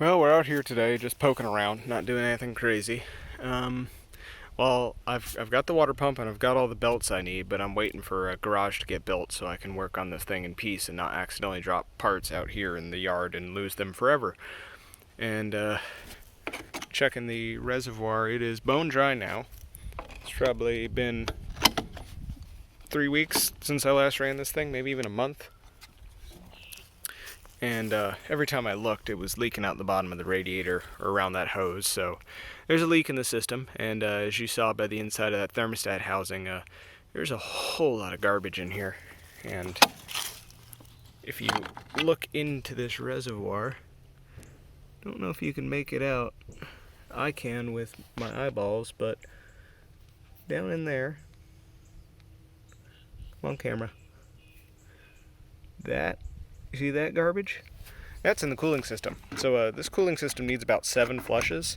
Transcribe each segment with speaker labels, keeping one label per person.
Speaker 1: Well, we're out here today just poking around, not doing anything crazy. Well, I've got the water pump and I've got all the belts I need, but I'm waiting for a garage to get built so I can work on this thing in peace and not accidentally drop parts out here in the yard and lose them forever. And checking the reservoir, it is bone dry now. It's probably been 3 weeks since I last ran this thing, maybe even a month. And every time I looked, it was leaking out the bottom of the radiator or around that hose. So there's a leak in the system, and as you saw by the inside of that thermostat housing, there's a whole lot of garbage in here. And if you look into this reservoir, don't know if you can make it out. I can with my eyeballs, but down in there, come on camera, you see that garbage? That's in the cooling system. So this cooling system needs about 7 flushes,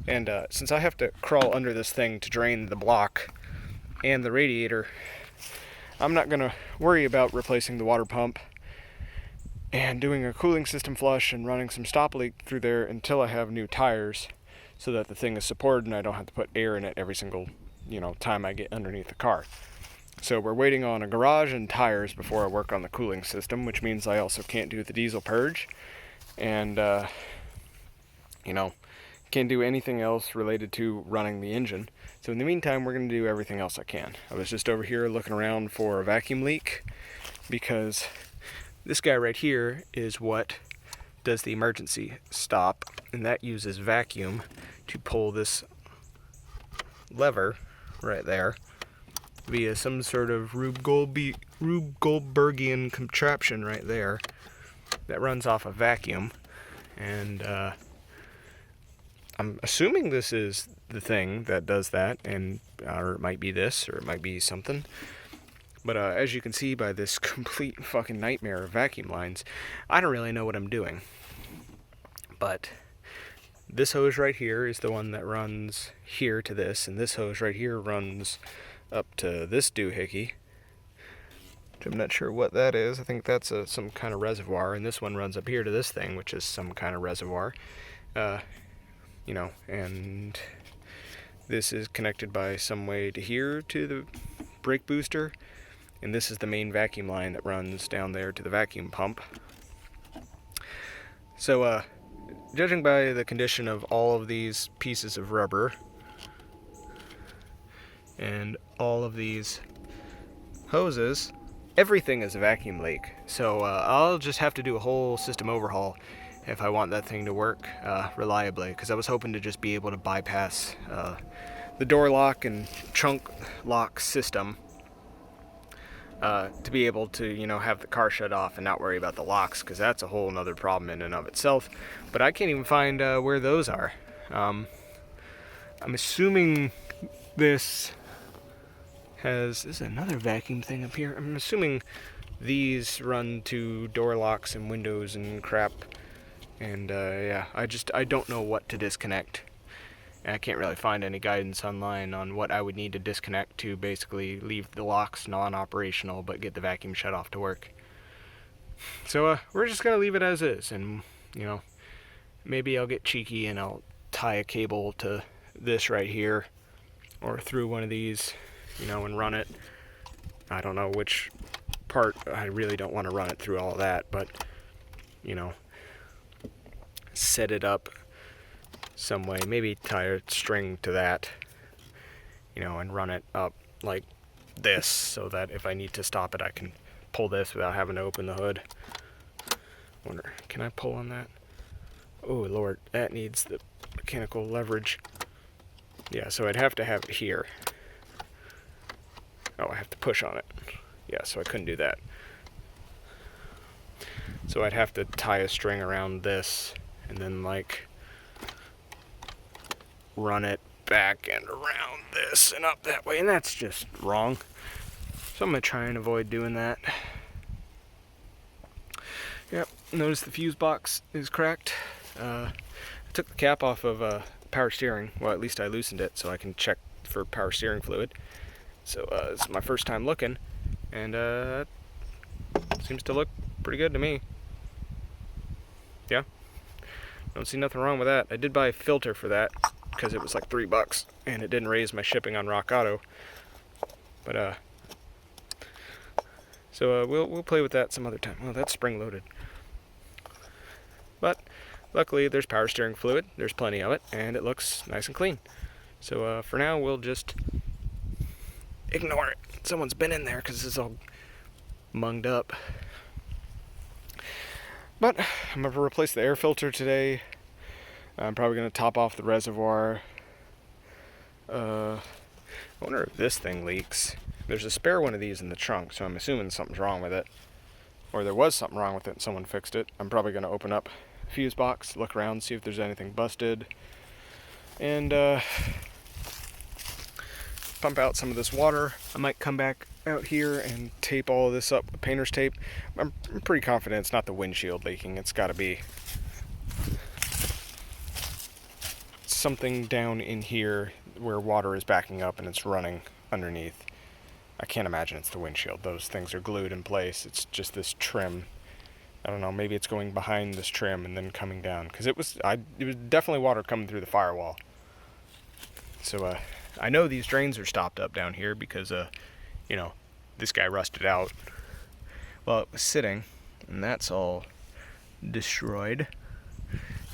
Speaker 1: and since I have to crawl under this thing to drain the block and the radiator, I'm not going to worry about replacing the water pump and doing a cooling system flush and running some stop leak through there until I have new tires so that the thing is supported and I don't have to put air in it every single time I get underneath the car. So we're waiting on a garage and tires before I work on the cooling system, which means I also can't do the diesel purge and can't do anything else related to running the engine. So in the meantime, we're going to do everything else I can. I was just over here looking around for a vacuum leak because this guy right here is what does the emergency stop, and that uses vacuum to pull this lever right there via some sort of Rube Goldbergian contraption right there that runs off a vacuum. And I'm assuming this is the thing that does that, and or it might be this, or it might be something. But as you can see by this complete fucking nightmare of vacuum lines, I don't really know what I'm doing. But this hose right here is the one that runs here to this, and this hose right here runs up to this doohickey, which I'm not sure what that is. I think that's some kind of reservoir, and this one runs up here to this thing, which is some kind of reservoir. And this is connected by some way to here to the brake booster, and this is the main vacuum line that runs down there to the vacuum pump. So, judging by the condition of all of these pieces of rubber and all of these hoses, everything is a vacuum leak. So I'll just have to do a whole system overhaul if I want that thing to work reliably, because I was hoping to just be able to bypass the door lock and trunk lock system to be able to have the car shut off and not worry about the locks, because that's a whole nother problem in and of itself. But I can't even find where those are. I'm assuming this is another vacuum thing up here. I'm assuming these run to door locks and windows and crap. And I don't know what to disconnect. I can't really find any guidance online on what I would need to disconnect to basically leave the locks non-operational but get the vacuum shut off to work. So we're just gonna leave it as is, and maybe I'll get cheeky and I'll tie a cable to this right here or through one of these, and run it. I don't know which part. I really don't want to run it through all of that, but set it up some way, maybe tie a string to that, and run it up like this so that if I need to stop it, I can pull this without having to open the hood. Wonder, can I pull on that? Oh Lord, that needs the mechanical leverage. Yeah, so I'd have to have it here. Oh, I have to push on it. Yeah, so I couldn't do that. So I'd have to tie a string around this and then run it back and around this and up that way, and that's just wrong. So I'm gonna try and avoid doing that. Yep, notice the fuse box is cracked. I took the cap off of power steering. Well, at least I loosened it so I can check for power steering fluid. So this is my first time looking, and seems to look pretty good to me. Yeah. Don't see nothing wrong with that. I did buy a filter for that because it was like $3 and it didn't raise my shipping on Rock Auto. But so we'll play with that some other time. Oh, that's spring loaded. But luckily there's power steering fluid. There's plenty of it, and it looks nice and clean. So for now we'll just ignore it. Someone's been in there because this is all munged up. But I'm going to replace the air filter today. I'm probably going to top off the reservoir. I wonder if this thing leaks. There's a spare one of these in the trunk, so I'm assuming something's wrong with it. Or there was something wrong with it and someone fixed it. I'm probably going to open up the fuse box, look around, see if there's anything busted. And pump out some of this water. I might come back out here and tape all of this up with painter's tape. I'm pretty confident it's not the windshield leaking. It's got to be something down in here where water is backing up and it's running underneath. I can't imagine it's the windshield. Those things are glued in place. It's just this trim. I don't know, maybe it's going behind this trim and then coming down, because it was definitely water coming through the firewall. So I know these drains are stopped up down here because you know, this guy rusted out while it was sitting, and that's all destroyed.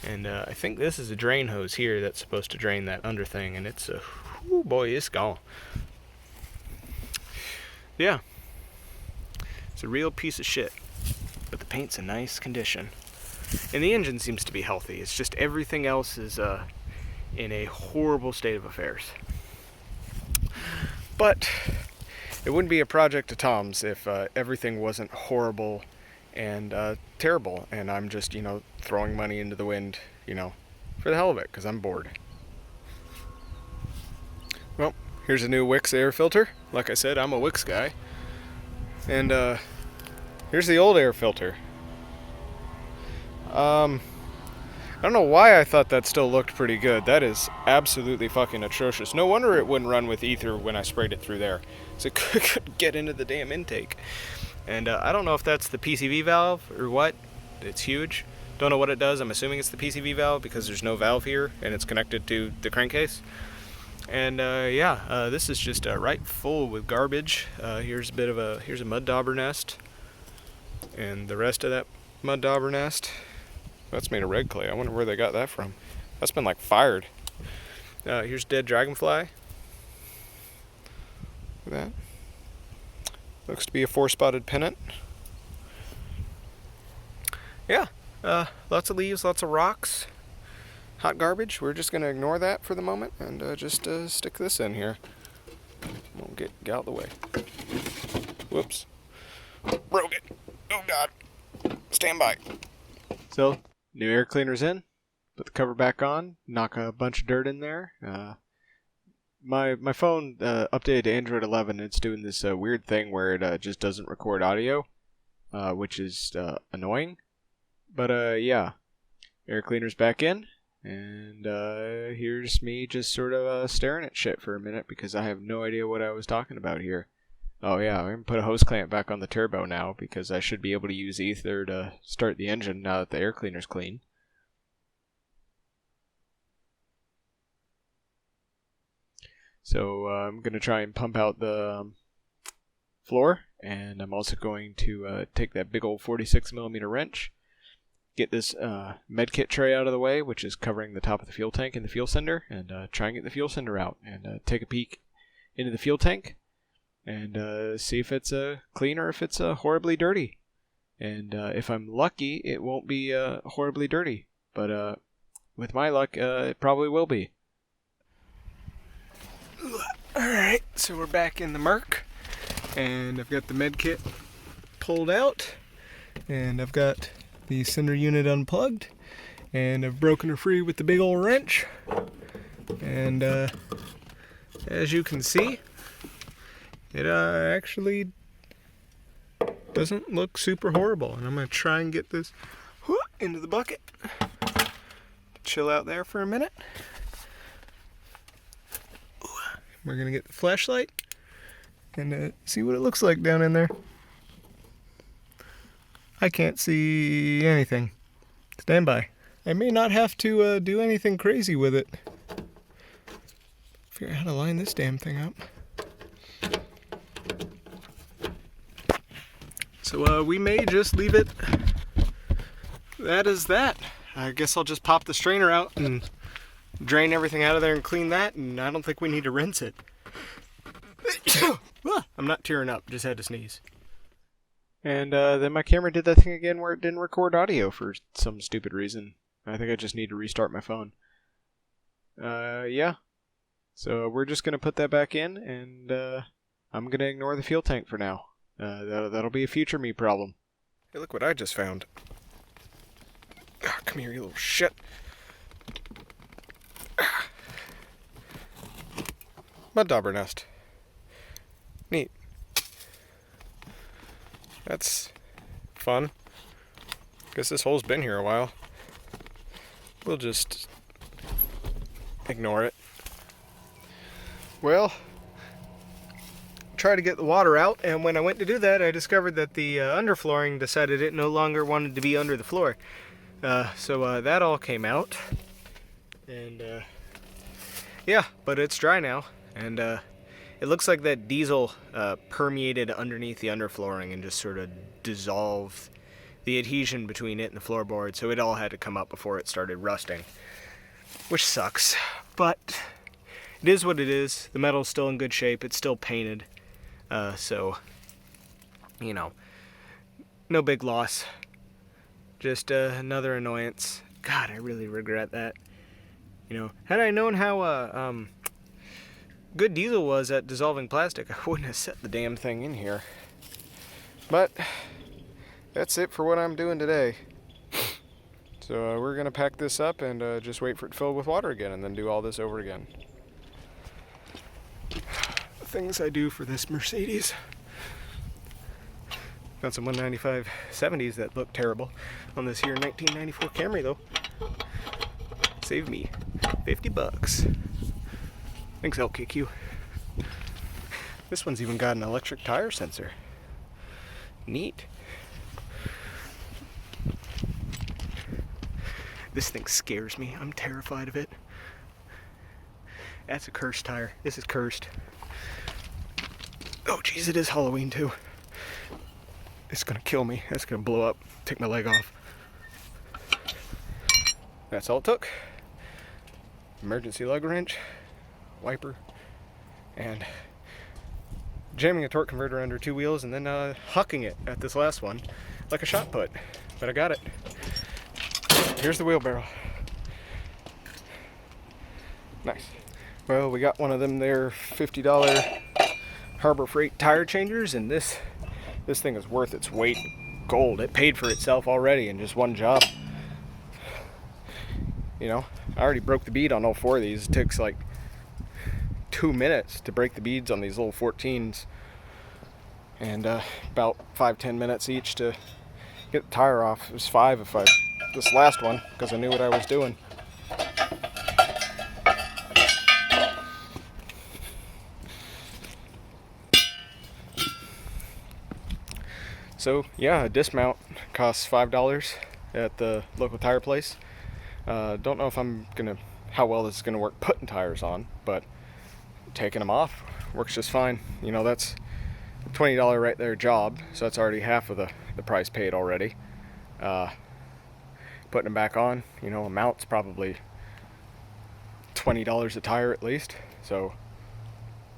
Speaker 1: And I think this is a drain hose here that's supposed to drain that under thing, and it's oh boy, it's gone. Yeah, it's a real piece of shit, but the paint's in nice condition, and the engine seems to be healthy. It's just everything else is in a horrible state of affairs. But it wouldn't be a project of Tom's if everything wasn't horrible and terrible, and I'm just, you know, throwing money into the wind, you know, for the hell of it, because I'm bored. Well, here's a new Wix air filter. Like I said, I'm a Wix guy. And here's the old air filter. I don't know why I thought that still looked pretty good. That is absolutely fucking atrocious. No wonder it wouldn't run with ether when I sprayed it through there. So it couldn't get into the damn intake. And I don't know if that's the PCV valve or what. It's huge. Don't know what it does. I'm assuming it's the PCV valve because there's no valve here and it's connected to the crankcase. And yeah, this is just right full with garbage. Here's a mud dauber nest, and the rest of that mud dauber nest, that's made of red clay. I wonder where they got that from. That's been like fired. Here's dead dragonfly. Look at that. Looks to be a 4-spotted pennant. Yeah, lots of leaves, lots of rocks. Hot garbage. We're just going to ignore that for the moment and just stick this in here. We'll get out of the way. Whoops. Broke it. Oh God. Stand by. So, new air cleaner's in. Put the cover back on. Knock a bunch of dirt in there. My phone updated to Android 11. It's doing this weird thing where it just doesn't record audio, which is annoying. But yeah, air cleaner's back in. And here's me just sort of staring at shit for a minute because I have no idea what I was talking about here. Oh yeah, I'm going to put a hose clamp back on the turbo now because I should be able to use ether to start the engine now that the air cleaner's clean. So I'm going to try and pump out the floor, and I'm also going to take that big old 46mm wrench, get this medkit tray out of the way, which is covering the top of the fuel tank and the fuel sender, and try and get the fuel sender out, and take a peek into the fuel tank, and see if it's clean or if it's horribly dirty. And if I'm lucky, it won't be horribly dirty, but with my luck, it probably will be. Alright, so we're back in the Merc, and I've got the medkit pulled out, and I've got the center unit unplugged, and I've broken her free with the big old wrench, and as you can see, it actually doesn't look super horrible. And I'm going to try and get this into the bucket, chill out there for a minute. We're going to get the flashlight and see what it looks like down in there. I can't see anything. Stand by. I may not have to do anything crazy with it. Figure out how to line this damn thing up. So we may just leave it that is that. I guess I'll just pop the strainer out and drain everything out of there and clean that, and I don't think we need to rinse it. I'm not tearing up, just had to sneeze. And then my camera did that thing again where it didn't record audio for some stupid reason. I think I just need to restart my phone. Yeah. So we're just going to put that back in, and I'm going to ignore the fuel tank for now. That'll be a future me problem. Hey, look what I just found. Oh, come here, you little shit. Mud dauber nest. Neat. That's fun. Guess this hole's been here a while. We'll just ignore it. Well, try to get the water out, and when I went to do that, I discovered that the underflooring decided it no longer wanted to be under the floor. So that all came out, and yeah, but it's dry now, and it looks like that diesel permeated underneath the underflooring and just sort of dissolved the adhesion between it and the floorboard, so it all had to come up before it started rusting, which sucks, but it is what it is. The metal's still in good shape, it's still painted, so, you know, no big loss. Just another annoyance. God, I really regret that. You know, had I known how good diesel was at dissolving plastic, I wouldn't have set the damn thing in here. But that's it for what I'm doing today. So we're gonna pack this up and just wait for it to fill with water again, and then do all this over again. The things I do for this Mercedes. Got some 195 70s that look terrible on this here 1994 Camry though. Saved me 50 bucks. Thanks, I'll kick you. This one's even got an electric tire sensor. Neat. This thing scares me. I'm terrified of it. That's a cursed tire. This is cursed. Oh jeez, it is Halloween too. It's gonna kill me. That's gonna blow up. Take my leg off. That's all it took. Emergency lug wrench, wiper, and jamming a torque converter under two wheels, and then hucking it at this last one like a shot put. But I got it. Here's the wheelbarrow. Nice. Well, we got one of them there $50 Harbor Freight tire changers, and this thing is worth its weight in gold. It paid for itself already in just one job. You know, I already broke the bead on all four of these. It takes like 2 minutes to break the beads on these little 14s, and about 5-10 minutes each to get the tire off. It was 5 if I this last one, because I knew what I was doing. So yeah, a dismount costs $5 at the local tire place. Don't know if how well this is gonna work putting tires on, but taking them off works just fine. You know, that's a $20 right there job, so that's already half of the price paid already. Putting them back on, you know, a mount's probably $20 a tire at least. So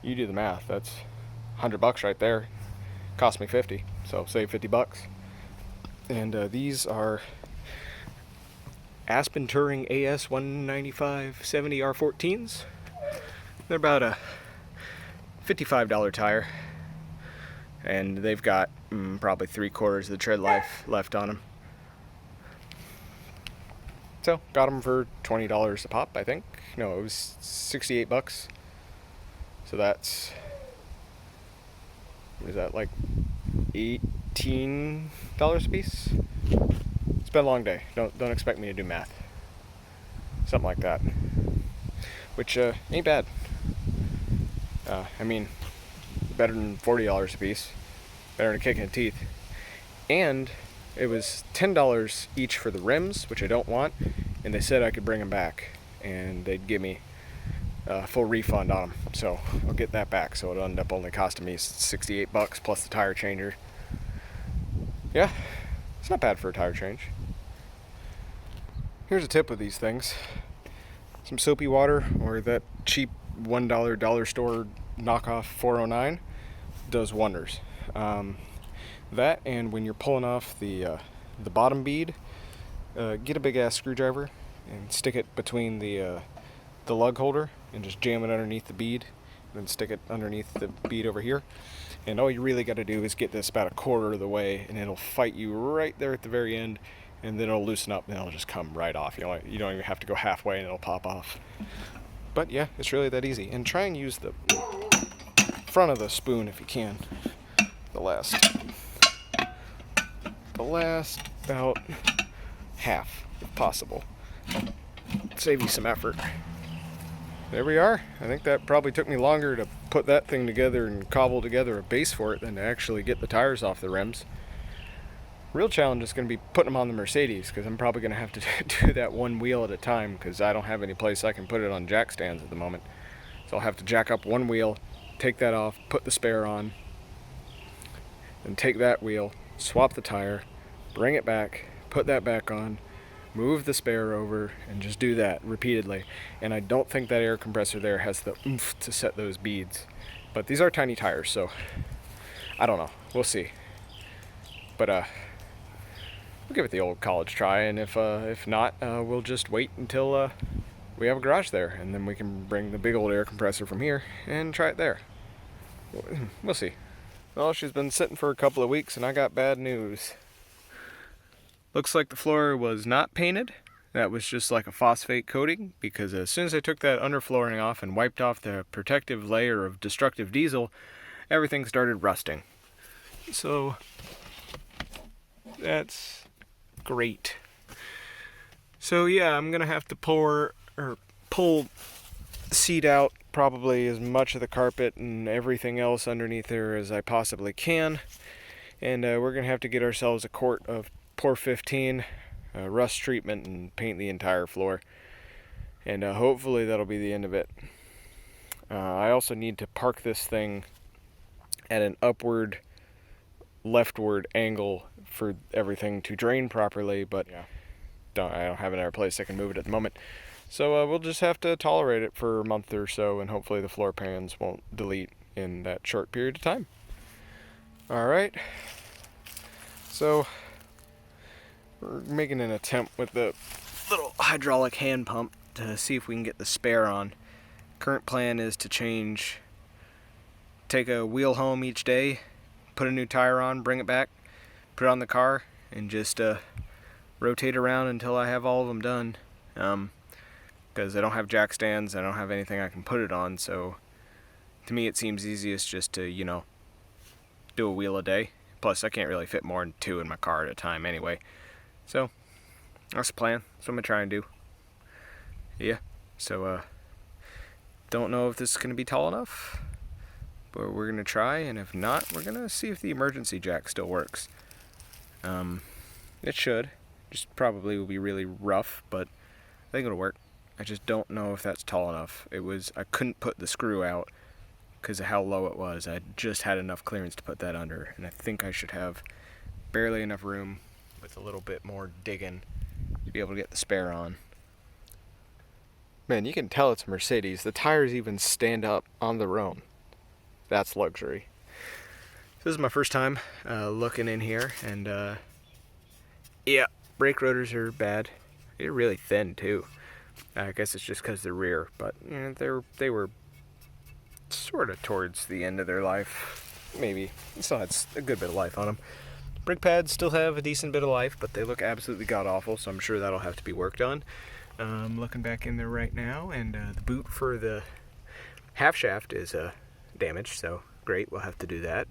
Speaker 1: you do the math. That's $100 right there. Cost me 50, so save 50 bucks. And these are Aspen Touring AS 195 70 R14s. They're about a $55 tire, and they've got probably 3/4 of the tread life left on them. So got them for $20 a pop, I think. No, it was 68 bucks. So that's, what is that, like $18 a piece? It's been a long day. Don't expect me to do math. Something like that. Which ain't bad. I mean, better than $40 a piece. Better than a kick in the teeth. And it was $10 each for the rims, which I don't want, and they said I could bring them back and they'd give me a full refund on them. So I'll get that back. So it'll end up only costing me $68 plus the tire changer. Yeah, it's not bad for a tire change. Here's a tip with these things. Some soapy water or that cheap $1 dollar store knockoff 409 does wonders. That, and when you're pulling off the bottom bead, get a big ass screwdriver and stick it between the lug holder and just jam it underneath the bead, and then stick it underneath the bead over here. And all you really got to do is get this about a quarter of the way, and it'll fight you right there at the very end, and then it'll loosen up and it'll just come right off. You don't even have to go halfway and it'll pop off. But yeah, it's really that easy. And try and use the front of the spoon if you can. The last about half if possible. Save you some effort. There we are. I think that probably took me longer to put that thing together and cobble together a base for it than to actually get the tires off the rims. Real challenge is going to be putting them on the Mercedes, because I'm probably going to have to do that one wheel at a time, because I don't have any place I can put it on jack stands at the moment. So I'll have to jack up one wheel, take that off, put the spare on, and take that wheel, swap the tire, bring it back, put that back on, move the spare over, and just do that repeatedly. And I don't think that air compressor there has the oomph to set those beads. But these are tiny tires, so I don't know. We'll see. But we'll give it the old college try, and if not, we'll just wait until we have a garage there, and then we can bring the big old air compressor from here and try it there. We'll see. Well, she's been sitting for a couple of weeks, and I got bad news. Looks like the floor was not painted. That was just like a phosphate coating, because as soon as I took that underflooring off and wiped off the protective layer of destructive diesel, everything started rusting. So that's great. So yeah, I'm gonna have to pull the seat out probably as much of the carpet and everything else underneath there as I possibly can, and we're gonna have to get ourselves a quart of Pt.7 rust treatment and paint the entire floor, and hopefully that'll be the end of it. I also need to park this thing at an upward leftward angle for everything to drain properly, but I don't have another place I can move it at the moment. So we'll just have to tolerate it for a month or so, and hopefully the floor pans won't delete in that short period of time. Alright, so we're making an attempt with the little hydraulic hand pump to see if we can get the spare on. Current plan is to take a wheel home each day, put a new tire on, bring it back, put it on the car, and just rotate around until I have all of them done. Because I don't have jack stands, I don't have anything I can put it on, so to me it seems easiest just to, do a wheel a day. Plus I can't really fit more than 2 in my car at a time anyway. So that's the plan. That's what I'm gonna try and do. Yeah, so don't know if this is gonna be tall enough, but we're gonna try, and if not, we're gonna see if the emergency jack still works. It should. Just probably will be really rough, but I think it'll work. I just don't know if that's tall enough. I couldn't put the screw out because of how low it was. I just had enough clearance to put that under, and I think I should have barely enough room with a little bit more digging to be able to get the spare on. Man, you can tell it's a Mercedes. The tires even stand up on their own. That's luxury. This is my first time looking in here, and yeah, brake rotors are bad. They're really thin too. I guess it's just because they're rear, but they were sort of towards the end of their life. Maybe. Still had a good bit of life on them. Brake pads still have a decent bit of life, but they look absolutely god-awful, so I'm sure that'll have to be worked on. I'm looking back in there right now, and the boot for the half shaft is damaged, so great, we'll have to do that.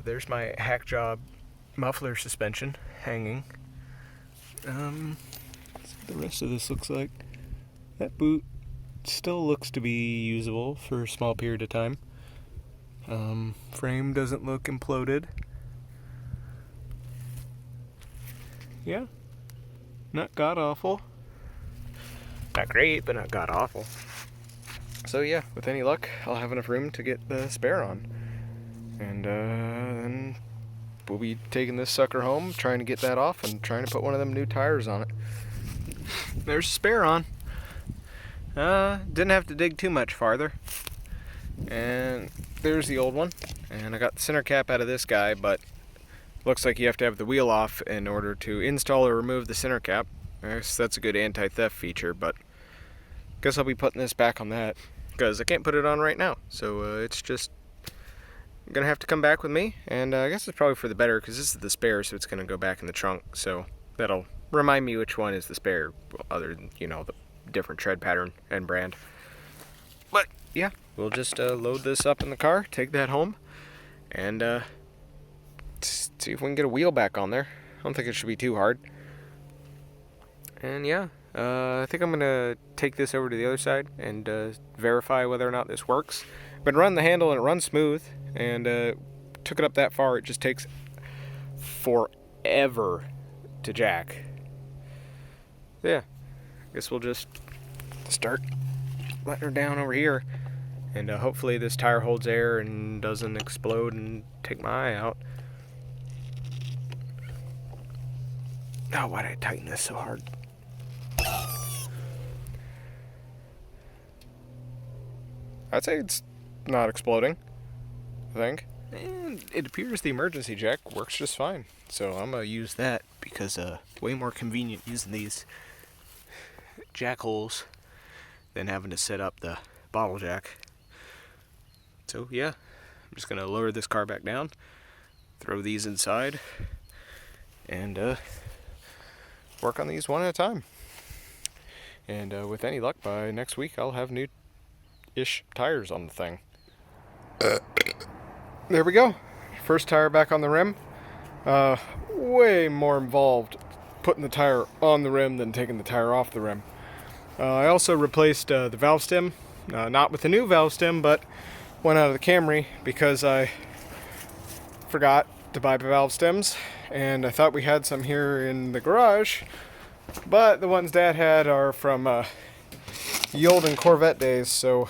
Speaker 1: There's my hack job muffler suspension hanging. Let's see what the rest of this looks like. That boot still looks to be usable for a small period of time. Frame doesn't look imploded. Yeah, not god awful. Not great, but not god awful. So yeah, with any luck, I'll have enough room to get the spare on. And then we'll be taking this sucker home, trying to get that off, and trying to put one of them new tires on it. There's a spare on. Didn't have to dig too much farther. And there's the old one. And I got the center cap out of this guy, but looks like you have to have the wheel off in order to install or remove the center cap. I guess that's a good anti-theft feature, but guess I'll be putting this back on that because I can't put it on right now. So it's just gonna have to come back with me, and I guess it's probably for the better because this is the spare, so it's gonna go back in the trunk. So that'll remind me which one is the spare, other than, you know, the different tread pattern and brand. But yeah, we'll just load this up in the car, take that home, and see if we can get a wheel back on there. I don't think it should be too hard. And yeah, I think I'm gonna take this over to the other side and verify whether or not this works. Been running the handle and it runs smooth, and took it up that far. It just takes forever to jack. Yeah, guess we'll just start letting her down over here, and hopefully this tire holds air and doesn't explode and take my eye out. Oh, why did I tighten this so hard? I'd say it's not exploding, I think. And it appears the emergency jack works just fine. So I'm going to use that because way more convenient using these jack holes than having to set up the bottle jack. So yeah, I'm just going to lower this car back down, throw these inside, and work on these one at a time. And with any luck, by next week I'll have new-ish tires on the thing. There we go. First tire back on the rim. Way more involved putting the tire on the rim than taking the tire off the rim. I also replaced the valve stem, not with the new valve stem, but one out of the Camry because I forgot to buy valve stems, and I thought we had some here in the garage, but the ones Dad had are from the olden Corvette days, so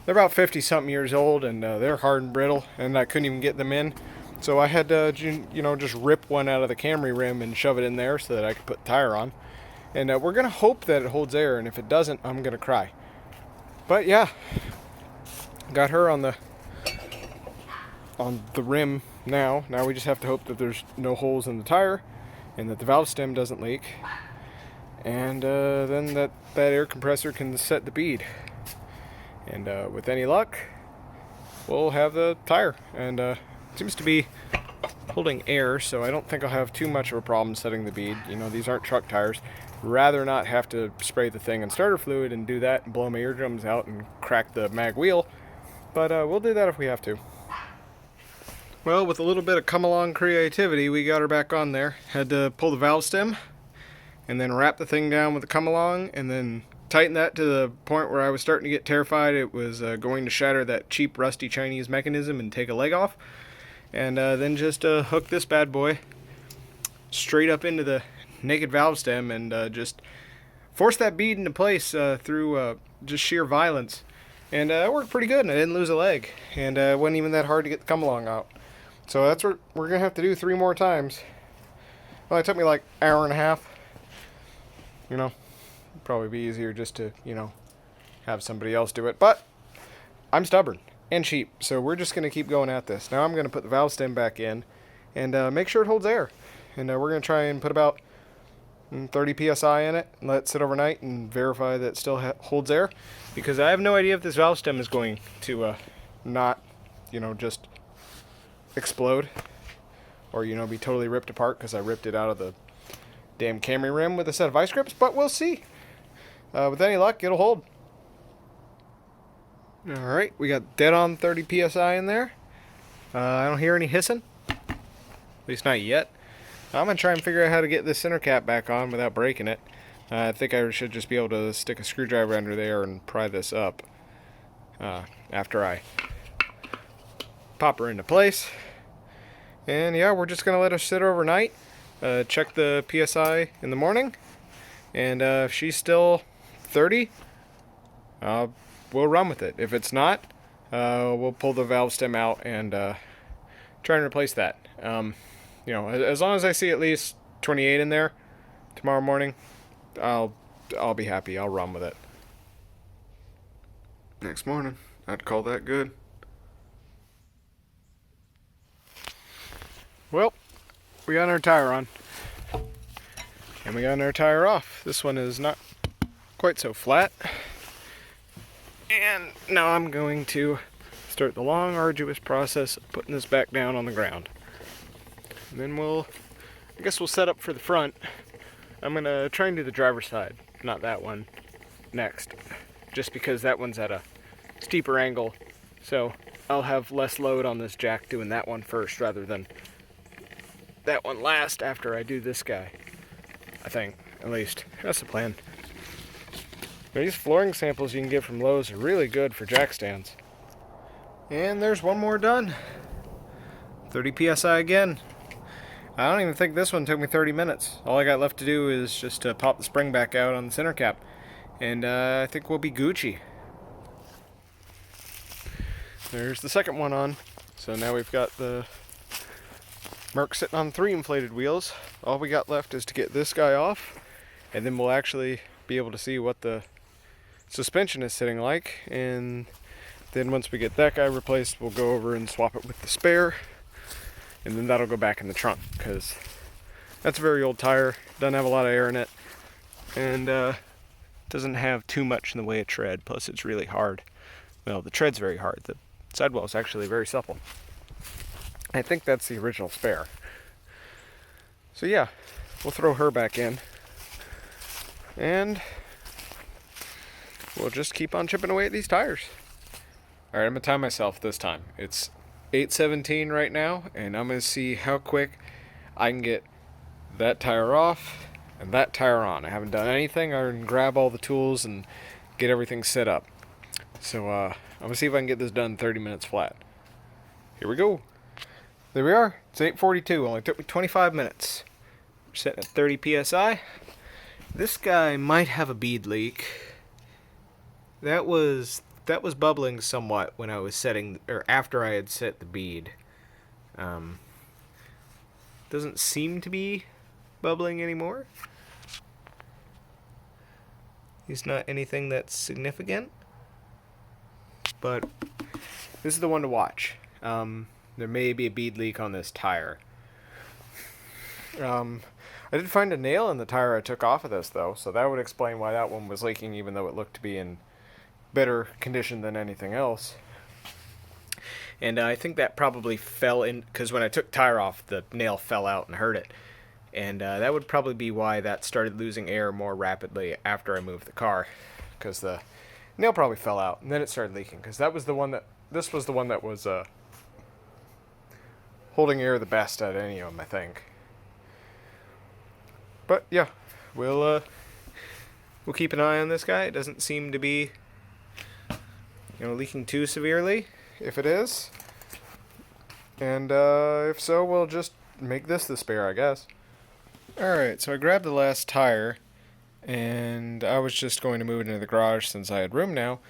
Speaker 1: they're about 50-something years old, and they're hard and brittle, and I couldn't even get them in. So I had to, just rip one out of the Camry rim and shove it in there so that I could put the tire on. And we're going to hope that it holds air, and if it doesn't, I'm going to cry. But yeah, got her on the rim now. Now we just have to hope that there's no holes in the tire and that the valve stem doesn't leak. And then that air compressor can set the bead. And with any luck, we'll have the tire. And it seems to be holding air, so I don't think I'll have too much of a problem setting the bead. These aren't truck tires. Rather not have to spray the thing in starter fluid and do that and blow my eardrums out and crack the mag wheel. But we'll do that if we have to. Well, with a little bit of come-along creativity, we got her back on there. Had to pull the valve stem and then wrap the thing down with the come-along and then tighten that to the point where I was starting to get terrified it was going to shatter that cheap rusty Chinese mechanism and take a leg off. And then just hook this bad boy straight up into the naked valve stem and just force that bead into place through just sheer violence. And it worked pretty good, and I didn't lose a leg. And it wasn't even that hard to get the come-along out. So that's what we're going to have to do 3 more times. Well, it took me like an hour and a half. It'd probably be easier just to, have somebody else do it. But I'm stubborn and cheap, so we're just going to keep going at this. Now I'm going to put the valve stem back in and make sure it holds air. And we're going to try and put about 30 psi in it and let it sit overnight and verify that it still holds air. Because I have no idea if this valve stem is going to not, just explode or, be totally ripped apart because I ripped it out of the damn Camry rim with a set of vice grips, but we'll see. With any luck, it'll hold. Alright, we got dead on 30 psi in there. I don't hear any hissing. At least not yet. I'm going to try and figure out how to get this center cap back on without breaking it. I think I should just be able to stick a screwdriver under there and pry this up after I pop her into place. And yeah, we're just going to let her sit overnight, check the PSI in the morning, And if she's still 30, we'll run with it. If it's not, we'll pull the valve stem out and try and replace that. You know, as long as I see at least 28 in there tomorrow morning, I'll be happy. I'll run with it. Next morning, I'd call that good. Well, we got our tire on. And we got our tire off. This one is not quite so flat. And now I'm going to start the long, arduous process of putting this back down on the ground. And then I guess we'll set up for the front. I'm going to try and do the driver's side, not that one, next. Just because that one's at a steeper angle. So I'll have less load on this jack doing that one first rather than that one last after I do this guy. I think, at least. That's the plan. These flooring samples you can get from Lowe's are really good for jack stands. And there's one more done. 30 psi again. I don't even think this one took me 30 minutes. All I got left to do is just to pop the spring back out on the center cap. And I think we'll be Gucci. There's the second one on. So now we've got the Merc sitting on 3 inflated wheels. All we got left is to get this guy off, and then we'll actually be able to see what the suspension is sitting like. And then once we get that guy replaced, we'll go over and swap it with the spare, and then that'll go back in the trunk, because that's a very old tire, doesn't have a lot of air in it, and doesn't have too much in the way of tread. Plus it's really hard. Well, the tread's very hard. The sidewall is actually very supple. I think that's the original spare. So yeah, we'll throw her back in. And we'll just keep on chipping away at these tires. Alright, I'm going to time myself this time. It's 8:17 right now, and I'm going to see how quick I can get that tire off and that tire on. I haven't done anything other than grab all the tools and get everything set up. So I'm going to see if I can get this done in 30 minutes flat. Here we go. There we are. It's 8:42. Only took me 25 minutes. We're sitting at 30 psi. This guy might have a bead leak. That was bubbling somewhat when I was setting, or after I had set the bead. Doesn't seem to be bubbling anymore. It's not anything that's significant. But this is the one to watch. There may be a bead leak on this tire. I did find a nail in the tire I took off of this, though, so that would explain why that one was leaking, even though it looked to be in better condition than anything else. And I think that probably fell in, because when I took tire off, the nail fell out and hurt it. And that would probably be why that started losing air more rapidly after I moved the car, because the nail probably fell out, and then it started leaking, because this was the one that was holding air the best at any of them, I think. But yeah, we'll keep an eye on this guy. It doesn't seem to be, leaking too severely. If it is, and if so, we'll just make this the spare, I guess. Alright, so I grabbed the last tire, and I was just going to move it into the garage since I had room now.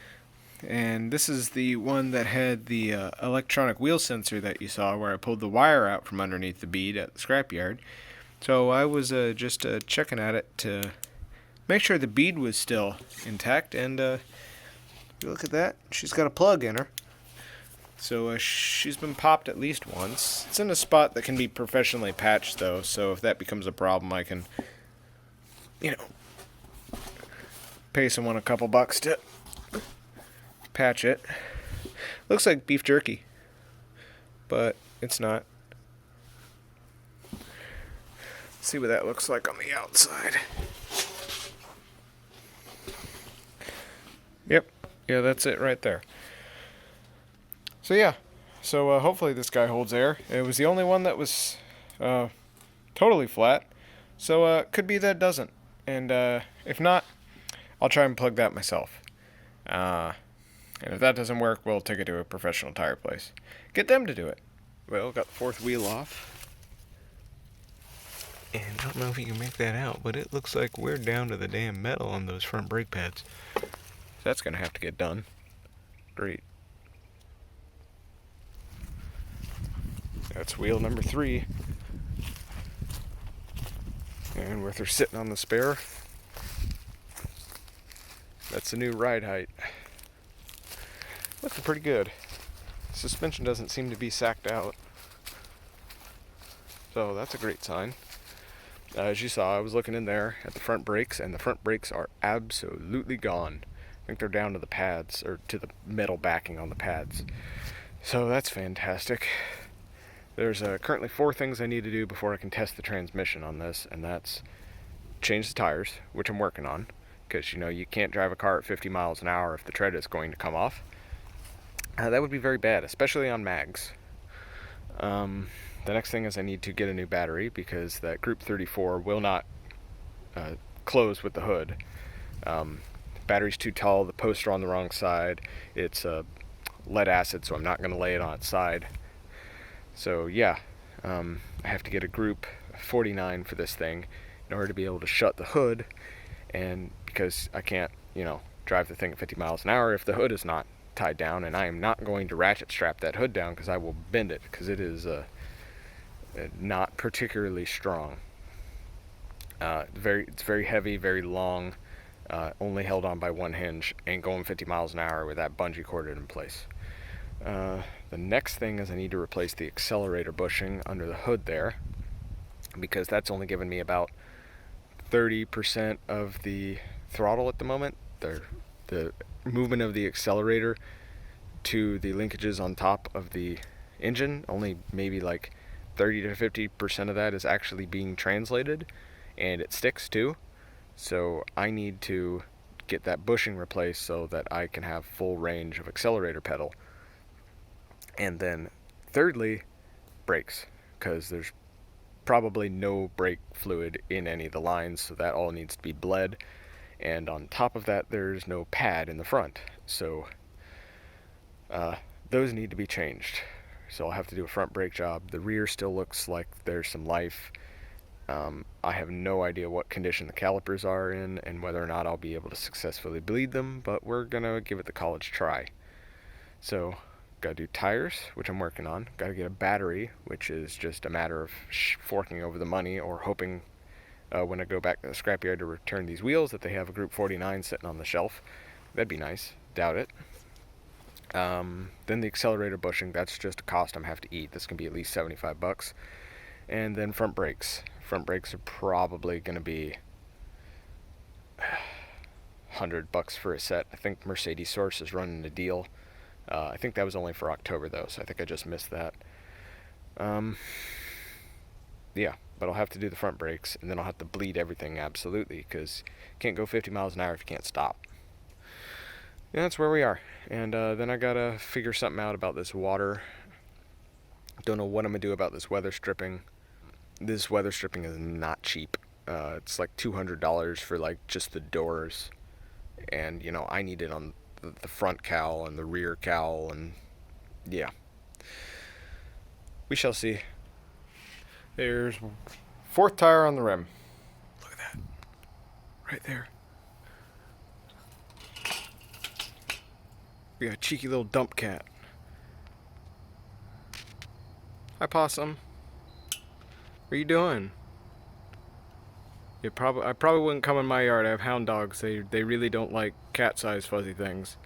Speaker 1: And this is the one that had the electronic wheel sensor that you saw, where I pulled the wire out from underneath the bead at the scrapyard. So I was just checking at it to make sure the bead was still intact, and look at that, she's got a plug in her. So she's been popped at least once. It's in a spot that can be professionally patched, though, so if that becomes a problem, I can, pay someone a couple bucks to patch it. Looks like beef jerky, but it's not. Let's see what that looks like on the outside. Yep, yeah, that's it right there. So yeah, hopefully this guy holds air. It was the only one that was totally flat, so it could be that it doesn't. And if not, I'll try and plug that myself. And if that doesn't work, we'll take it to a professional tire place. Get them to do it. Well, got the fourth wheel off. And I don't know if you can make that out, but it looks like we're down to the damn metal on those front brake pads. That's going to have to get done. Great. That's wheel number 3. And with her sitting on the spare, that's the new ride height. Looking pretty good. Suspension doesn't seem to be sacked out, so that's a great sign. As you saw, I was looking in there at the front brakes, and the front brakes are absolutely gone. I think they're down to the pads, or to the metal backing on the pads. So that's fantastic. There's currently 4 things I need to do before I can test the transmission on this, and that's change the tires, which I'm working on, because you can't drive a car at 50 miles an hour if the tread is going to come off. That would be very bad, especially on mags. The next thing is I need to get a new battery, because that Group 34 will not close with the hood. Battery's too tall, the posts are on the wrong side, it's lead acid, so I'm not going to lay it on its side. So yeah, I have to get a Group 49 for this thing in order to be able to shut the hood, and because I can't, drive the thing at 50 miles an hour if the hood is not tied down, and I am not going to ratchet strap that hood down because I will bend it, because it is not particularly strong. It's very heavy, very long, only held on by one hinge, ain't going 50 miles an hour with that bungee corded in place. The next thing is I need to replace the accelerator bushing under the hood there, because that's only giving me about 30% of the throttle at the moment. The movement of the accelerator to the linkages on top of the engine, only maybe like 30 to 50% of that is actually being translated, and it sticks too. So I need to get that bushing replaced so that I can have full range of accelerator pedal. And then thirdly, brakes, because there's probably no brake fluid in any of the lines, so that all needs to be bled. And on top of that, there's no pad in the front, so those need to be changed. So I'll have to do a front brake job. The rear still looks like there's some life. I have no idea what condition the calipers are in and whether or not I'll be able to successfully bleed them, but we're gonna give it the college try. So gotta do tires, which I'm working on. Gotta get a battery, which is just a matter of forking over the money or hoping when I go back to the scrapyard to return these wheels that they have a Group 49 sitting on the shelf. That'd be nice. Doubt it. Then the accelerator bushing, that's just a cost I'm have to eat. This can be at least $75. And then front brakes. Front brakes are probably going to be $100 for a set. I think Mercedes Source is running a deal. I think that was only for October though, so I think I just missed that. Yeah, but I'll have to do the front brakes, and then I'll have to bleed everything absolutely, because you can't go 50 miles an hour if you can't stop. Yeah, that's where we are. And then I gotta figure something out about this water. Don't know what I'm gonna do about this weather stripping. This weather stripping is not cheap. It's like $200 for like just the doors, and I need it on the front cowl and the rear cowl, and yeah, we shall see. There's 4th tire on the rim. Look at that. Right there. We got a cheeky little dump cat. Hi, Possum. What are you doing? I probably wouldn't come in my yard. I have hound dogs. They really don't like cat-sized fuzzy things.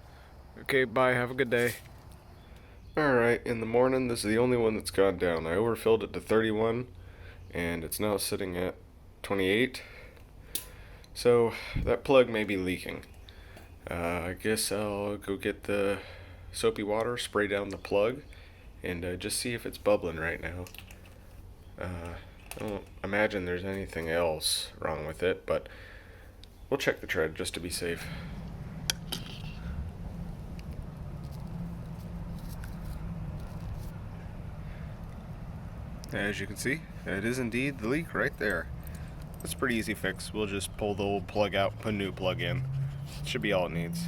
Speaker 1: Okay, bye. Have a good day. Alright, in the morning, this is the only one that's gone down. I overfilled it to 31, and it's now sitting at 28. So that plug may be leaking. I guess I'll go get the soapy water, spray down the plug, and just see if it's bubbling right now. I don't imagine there's anything else wrong with it, but we'll check the tread just to be safe. As you can see, it is indeed the leak right there. That's a pretty easy fix. We'll just pull the old plug out, put a new plug in. Should be all it needs.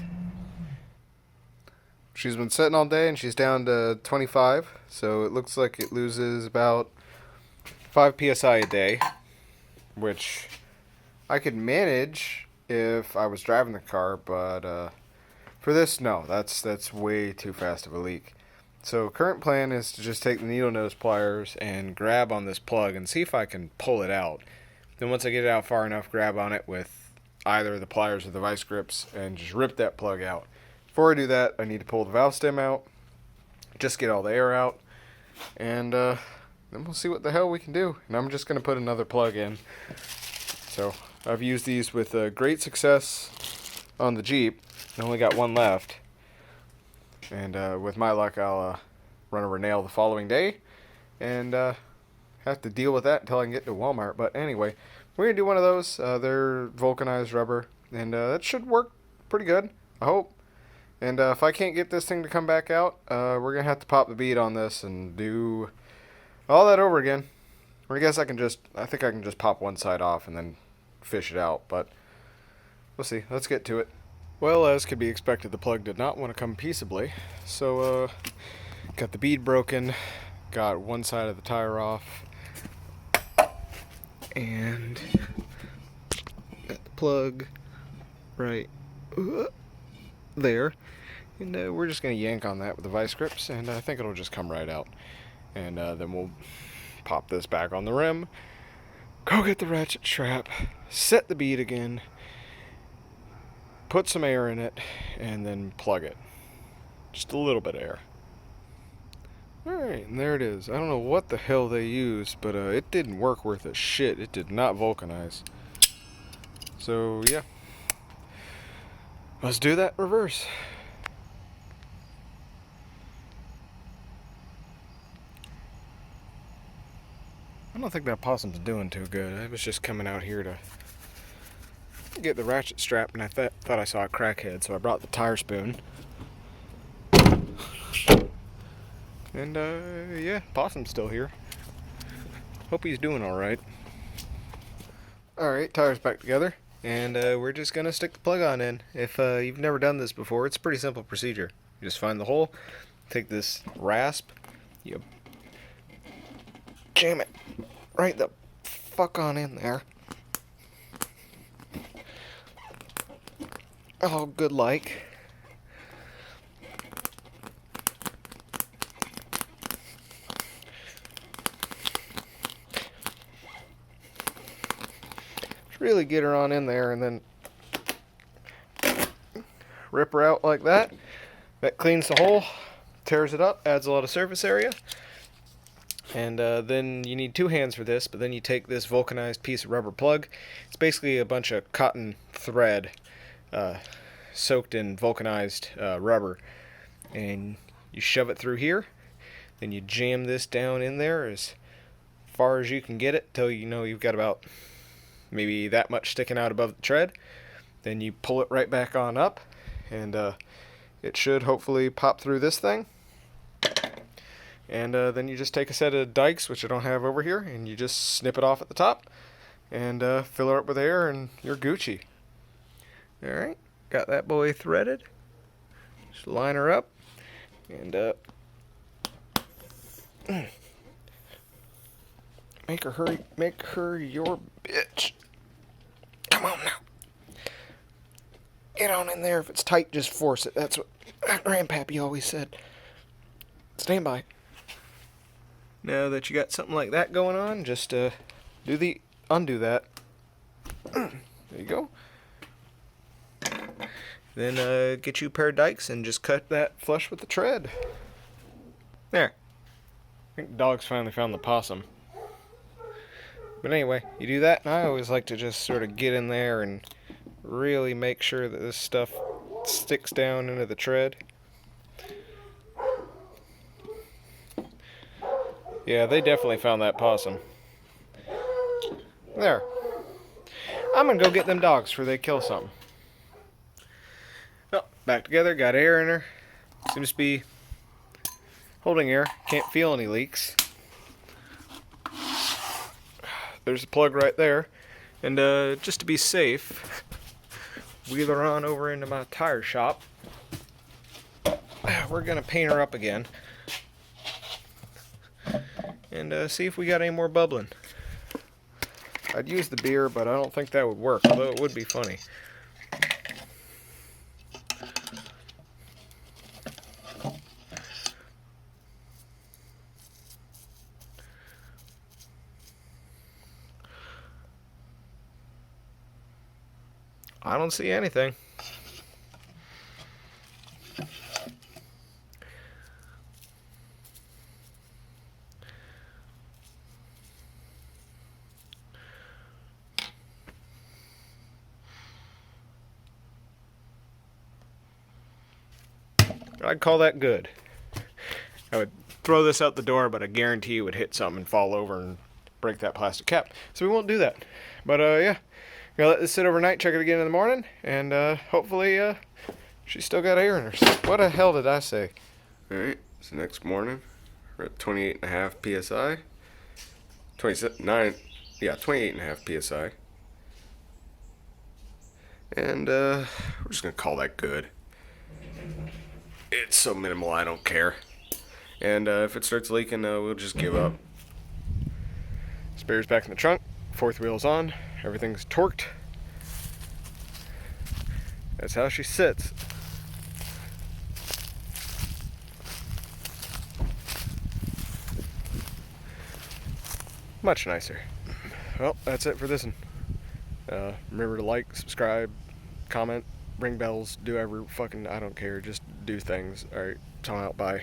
Speaker 1: She's been sitting all day and she's down to 25, so it looks like it loses about 5 psi a day. which I could manage if I was driving the car, but for this, no, that's way too fast of a leak. So current plan is to just take the needle nose pliers and grab on this plug and see if I can pull it out. Then once I get it out far enough, grab on it with either the pliers or the vice grips and just rip that plug out. Before I do that, I need to pull the valve stem out, just get all the air out, and then we'll see what the hell we can do. And I'm just going to put another plug in. So I've used these with great success on the Jeep. I only got one left. And with my luck, I'll run over a nail the following day and have to deal with that until I can get to Walmart. But anyway, we're going to do one of those. They're vulcanized rubber, and that should work pretty good, I hope. And if I can't get this thing to come back out, we're going to have to pop the bead on this and do all that over again. Or I guess I think I can just pop one side off and then fish it out. But we'll see. Let's get to it. Well, as could be expected, the plug did not want to come peaceably. So, got the bead broken, got one side of the tire off, and got the plug right there. And we're just going to yank on that with the vice grips, and I think it'll just come right out. And then we'll pop this back on the rim, go get the ratchet strap, set the bead again, put some air in it, and then plug it. Just a little bit of air. Alright, and there it is. I don't know what the hell they used, but it didn't work worth a shit. It did not vulcanize. So, yeah. Let's do that reverse. I don't think that possum's doing too good. I was just coming out here to get the ratchet strap, and I thought I saw a crackhead, so I brought the tire spoon. And yeah, possum's still here. Hope he's doing alright. Alright, tires back together, and we're just gonna stick the plug on in. If you've never done this before, it's a pretty simple procedure. You just find the hole, take this rasp, you jam it right the fuck on in there. Oh, good like. Just really get her on in there and then rip her out like that. That cleans the hole, tears it up, adds a lot of surface area. And then you need two hands for this, but then you take this vulcanized piece of rubber plug. It's basically a bunch of cotton thread soaked in vulcanized rubber, and you shove it through here, then you jam this down in there as far as you can get it till you know you've got about maybe that much sticking out above the tread. Then you pull it right back on up, and it should hopefully pop through this thing. And then you just take a set of dikes, which I don't have over here, and you just snip it off at the top and fill her up with air, and you're Gucci. Alright, got that boy threaded. Just line her up and make her hurry, make her your bitch. Come on now. Get on in there. If it's tight, just force it. That's what Grandpappy always said. Stand by. Now that you got something like that going on, just undo that. There you go. Then get you a pair of dikes and just cut that flush with the tread. There. I think the dog's finally found the possum. But anyway, you do that, and I always like to just sort of get in there and really make sure that this stuff sticks down into the tread. Yeah, they definitely found that possum. There. I'm gonna go get them dogs before they kill something. Well, back together, got air in her. Seems to be holding air. Can't feel any leaks. There's a plug right there. And just to be safe, wheel her on over into my tire shop. We're gonna paint her up again. And see if we got any more bubbling. I'd use the beer, but I don't think that would work, although it would be funny. I don't see anything. I'd call that good. I would throw this out the door, but I guarantee it would hit something and fall over and break that plastic cap. So we won't do that. But yeah, gonna let this sit overnight, check it again in the morning, and hopefully she's still got air in her. What the hell did I say? Alright, so next morning, we're at 28.5 psi. 28.5 psi. And we're just gonna call that good. It's so minimal, I don't care. And if it starts leaking, we'll just give up. Spare's back in the trunk, fourth wheel's on, everything's torqued. That's how she sits. Much nicer. Well, that's it for this one. Remember to like, subscribe, comment, ring bells, do every fucking, I don't care, just do things. Alright, time out, bye.